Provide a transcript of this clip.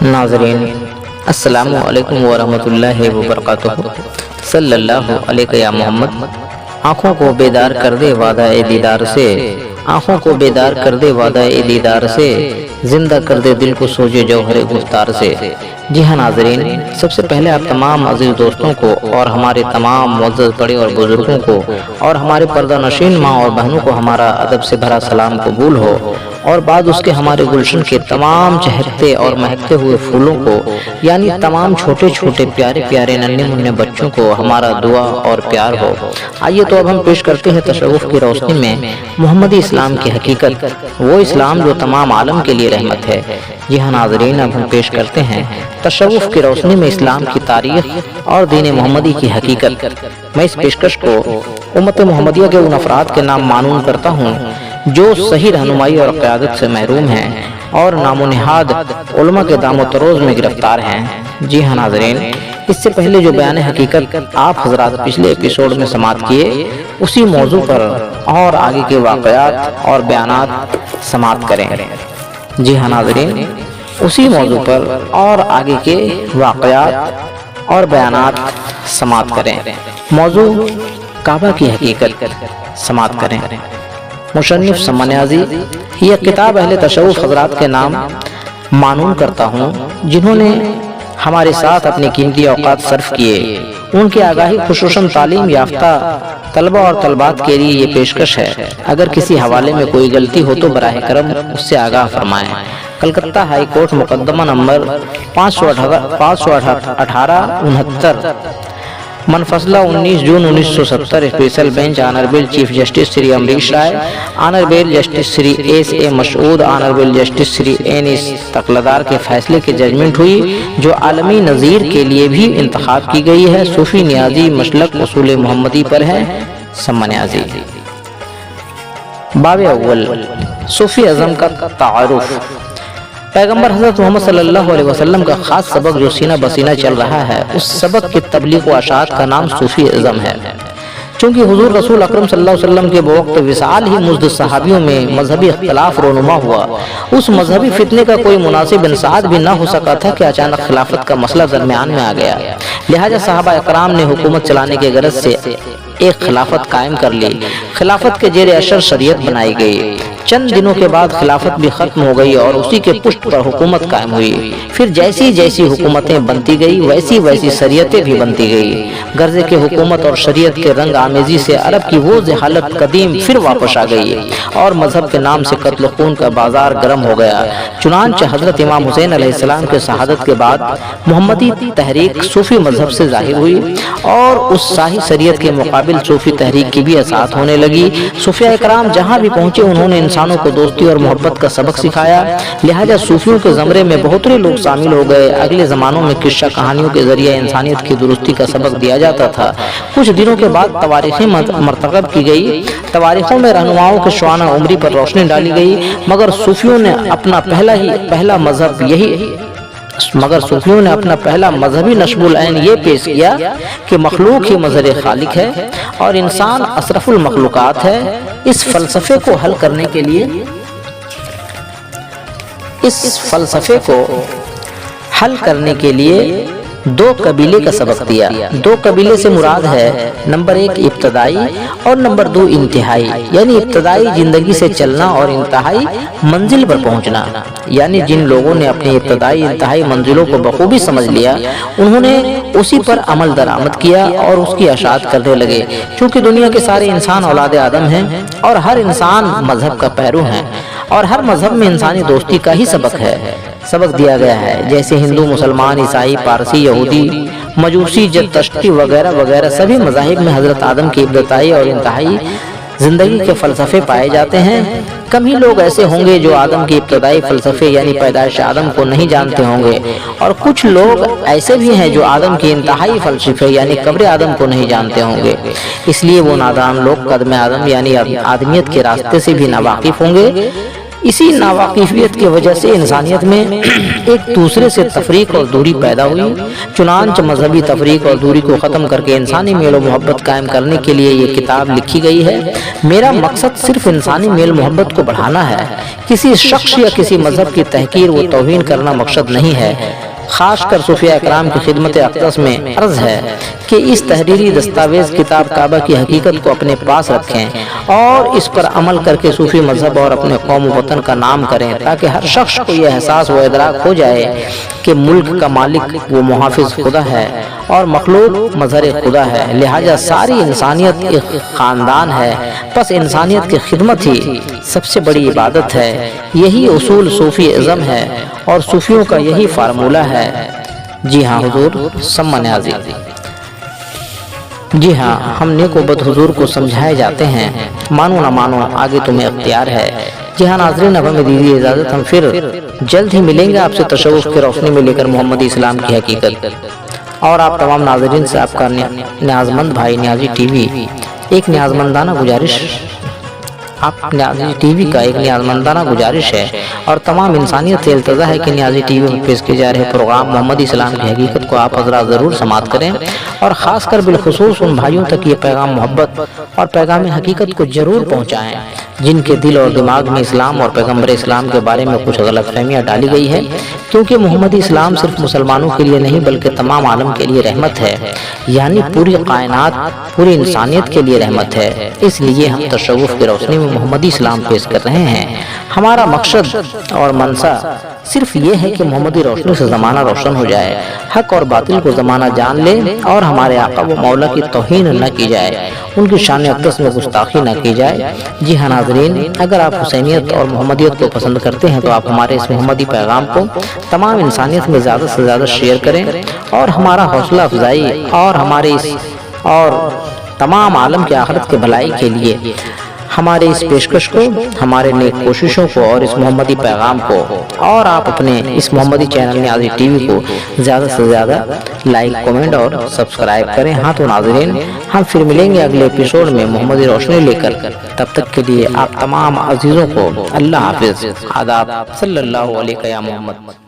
नाज़रीन, अस्सलामु अलैकुम वरहमतुल्लाहि वबरकातुहू। सल्लल्लाहु अलैहि या मोहम्मद। आँखों को बेदार कर दे वादा ए दीदार से, आँखों को बेदार कर दे वादा ए दीदार से, जिंदा कर दे दिल को सोजे जौहरे गुफ्तार से। जी हाँ नाज़रीन, सबसे पहले आप तमाम अजीज़ दोस्तों को और हमारे तमाम मुअज़्ज़ज़ बड़े और बुजुर्गों को और हमारे पर्दा नशीन माँ और बहनों को हमारा अदब से भरा सलाम कबूल हो, और बाद उसके हमारे गुलशन के तमाम चहकते और महकते हुए फूलों को, यानी तमाम छोटे छोटे प्यारे प्यारे नन्हे मुन्ने बच्चों को हमारा दुआ और प्यार हो। आइए तो अब हम पेश करते हैं तशव्वुफ़ की रोशनी में मोहम्मदी इस्लाम की हकीकत, वो इस्लाम जो तमाम आलम के लिए रहमत है। जी हाँ नाज़रीन, अब हम पेश करते हैं तशव्वुफ़ की रोशनी में इस्लाम की तारीख और दीन मोहम्मदी की हकीकत। मैं इस पेशकश को उम्मत मोहम्मदिया के उन अफराद के नाम मानून करता हूँ जो सही रहनुमाई और क़यादत से महरूम हैं और नामोनिहाद उलमा के दामो तरोज़ में गिरफ्तार हैं। जी हाँ नाज़रीन, इससे पहले जो बयान हकीकत आप हजरात पिछले एपिसोड में समाअत किए, उसी मौजू पर और आगे के वाक़यात और बयानात समाअत करें। जी हाँ नाज़रीन, उसी मौजू पर और आगे के वाक़यात और बयानात समाअत करें। मौजू काबा की हकीकत समाअत करें। मुशन्निफ सम्मानियाज़ी, यह किताब अहले तशव्वुफ़ हज़रात के नाम मानून करता हूँ जिन्होंने हमारे साथ अपने कीमती औक़ात सर्फ किए। उनके आगाही खुसूसन तालीम याफ्ता तलबा और तलबात के लिए ये पेशकश है। अगर किसी हवाले में कोई गलती हो तो बराह करम उससे आगाह फरमाएं। कलकत्ता हाई कोर्ट मुकदमा नंबर 518-69 मनफसला 19 June 1970 special bench honourable chief justice Shri Amrish Rai, honourable justice Shri S.A. Mashood, honourable justice Shri N.S. Talukdar के फैसले की जजमेंट हुई, जो आलमी नज़ीर के लिए भी इंतखाब की गई है। सूफी नियाजी मसलक उसूल मोहम्मदी पर है। सम्मानियाज़ी, बाब अव्वल, सूफी अज़म का तारुफ। पैगंबर हज़रत मोहम्मद सल्लल्लाहु अलैहि वसल्लम का खास सबक जो सीना बसीना चल रहा है, उस सबक की तबलीग व अशात का नाम सूफी इज़्म है। चूँकि हुजूर रसूल अकरम सल्लल्लाहु अलैहि वसल्लम के वक्त विसाल ही मुज़द सहाबियों में मजहबी इख्तिलाफ रोनुमा हुआ, उस मजहबी फितने का कोई मुनासिब इंसाद भी न हो सका था कि अचानक खिलाफत का मसला दरमियान में आ गया। लिहाजा सहाबा इकराम ने हुकूमत चलाने के गरज से एक खिलाफत कायम कर ली। खिलाफत के जेर असर शरीयत बनाई गई। चंद दिनों के बाद खिलाफत भी खत्म हो गई और उसी के पुष्ट पर हुकूमत कायम हुई। फिर जैसी जैसी हुकूमतें बनती गई, वैसी वैसी शरीयतें भी बनती गई। गर्जे के हुकूमत और शरीयत के रंग आमेजी से अरब की वो जहालत कदीम फिर वापस आ गई और मजहब के नाम से कत्ल खून का बाजार गर्म हो गया। चुनांचे हजरत इमाम हुसैन अलैहिस्सलाम के शहादत के बाद मोहम्मदी तहरीक सूफी मजहब से जाहिर हुई और उस शाही शरीयत के मुकाबिल सूफी तहरीक की भी असात होने लगी। सूफिया इकराम जहाँ भी पहुँचे उन्होंने इंसानों को दोस्ती और मोहब्बत का सबक सिखाया। लिहाजा सूफियों के ज़मरे में बहुत से लोग शामिल हो गए। अगले ज़मानों में किस्सा कहानियों के जरिए इंसानियत की दुरुस्ती का सबक दिया जाता था। कुछ दिनों के बाद तवारीखें मरतकब की गई। तवारीखों में रहनुमाओं के शुआना उम्री पर रोशनी डाली गई, मगर सूफियों ने अपना पहला मजहबी नस्बुल ऐन ये पेश किया कि मखलूक ही मज़हर खालिक है और इंसान अशरफुल मखलूकात है। इस फलसफे को हल करने के लिए दो कबीले का सबक दिया। दो कबीले से मुराद है नंबर 1 इब्तदाई और नंबर 2 इंतहाई, यानी इब्तदाई जिंदगी से चलना और इंतहाई मंजिल पर पहुंचना। यानी जिन लोगों ने अपनी इब्तदाई इंतहाई मंजिलों को बखूबी समझ लिया, उन्होंने उसी पर अमल दरामद किया और उसकी अशात करने लगे। क्योंकि दुनिया के सारे इंसान औलाद आदम हैं और हर इंसान मजहब का पैरू है और हर मजहब में इंसानी दोस्ती का ही सबक दिया गया है। जैसे हिंदू, मुसलमान, ईसाई, पारसी, यहूदी, मजूसी, जरतश्ती वगैरह वगैरह सभी मज़ाहिब में हजरत आदम की इब्तदाई और इंतहाई जिंदगी के फलसफे पाए जाते हैं। कम ही लोग ऐसे होंगे जो आदम के इब्तदाई फलसफे यानी पैदाइश आदम को नहीं जानते होंगे, और कुछ लोग ऐसे भी हैं जो आदम के इंतहाई फलसफे यानी कब्र आदम को नहीं जानते होंगे। इसलिए वो नादान लोग कदम आदम यानी आदमियत के रास्ते से भी नावाकिफ होंगे। اسی ناواقفیت کی وجہ سے انسانیت میں ایک دوسرے سے تفریق اور دوری پیدا ہوئی، چنانچہ مذہبی تفریق اور دوری کو ختم کر کے انسانی میل و محبت قائم کرنے کے لیے یہ کتاب لکھی گئی ہے۔ میرا مقصد صرف انسانی میل محبت کو بڑھانا ہے، کسی شخص یا کسی مذہب کی تحقیر و توہین کرنا مقصد نہیں ہے۔ خاص کر صوفیہ اکرام کی خدمت اقدس میں عرض ہے کہ اس تحریری دستاویز کتاب کعبہ کی حقیقت کو اپنے پاس رکھیں اور اس پر عمل کر کے صوفی مذہب اور اپنے قوم و وطن کا نام کریں، تاکہ ہر شخص کو یہ احساس و ادراک ہو جائے کہ ملک کا مالک و محافظ خدا ہے اور مخلوق مظہر خدا ہے، لہٰذا ساری انسانیت ایک خاندان ہے، بس انسانیت کی خدمت ہی سب سے بڑی عبادت ہے۔ یہی اصول صوفی ازم ہے اور صوفیوں کا یہی فارمولہ ہے۔ جی ہاں حضور سمن عزیز، جی ہاں ہم نیک و بد حضور کو سمجھائے جاتے ہیں، مانو نہ مانو آگے تمہیں اختیار ہے۔ جی ہاں ناظرین، اب ہمیں دیجیے اجازت، ہم پھر جلد ہی ملیں گے آپ سے تصوف کی روشنی میں لے کر محمدی اسلام کی حقیقت۔ اور آپ تمام ناظرین سے آپ کا نیازمند بھائی نیازی ٹی وی ایک نیازمندانہ گزارش آپ نیازی ٹی وی کا ایک نیازمندانہ گزارش ہے اور تمام انسانیت سے التجا ہے کہ نیازی ٹی وی میں پیش کیے جا رہے پروگرام محمدی اسلام کی حقیقت کو آپ حضرات ضرور سماعت کریں، اور خاص کر بالخصوص ان بھائیوں تک یہ پیغام محبت اور پیغام حقیقت کو ضرور پہنچائیں جن کے دل اور دماغ میں اسلام اور پیغمبر اسلام کے بارے میں کچھ غلط فہمیاں ڈالی گئی ہے، کیونکہ محمدی اسلام صرف مسلمانوں کے لیے نہیں بلکہ تمام عالم کے لیے رحمت ہے، یعنی پوری کائنات، پوری انسانیت کے لیے رحمت ہے۔ اس لیے ہم تصوف کی روشنی میں محمدی اسلام پیش کر رہے ہیں۔ ہمارا مقصد اور منشا صرف یہ ہے کہ محمدی روشنی سے زمانہ روشن ہو جائے، حق اور باطل کو زمانہ جان لے اور ہمارے آقا و مولا کی توہین نہ کی جائے، ان کی شان اقدس میں گستاخی نہ کی جائے۔ جی ہاں ناظرین، اگر آپ حسینیت اور محمدیت کو پسند کرتے ہیں تو آپ ہمارے اس محمدی پیغام کو تمام انسانیت میں زیادہ سے زیادہ شیئر کریں اور ہمارا حوصلہ افزائی اور ہمارے اور تمام عالم کی آخرت کے بھلائی کے لیے ہمارے اس پیشکش کو، ہمارے نیک کوششوں کو اور اس محمدی پیغام کو، اور آپ اپنے اس محمدی چینل نیازی ٹی وی کو زیادہ سے زیادہ لائک، کمنٹ اور سبسکرائب کریں۔ ہاں تو ناظرین، ہم پھر ملیں گے اگلے ایپیسوڈ میں محمدی روشنی لے کر، تب تک کے لیے آپ تمام عزیزوں کو اللہ حافظ، آداب، صلی اللہ علیہ یا محمد۔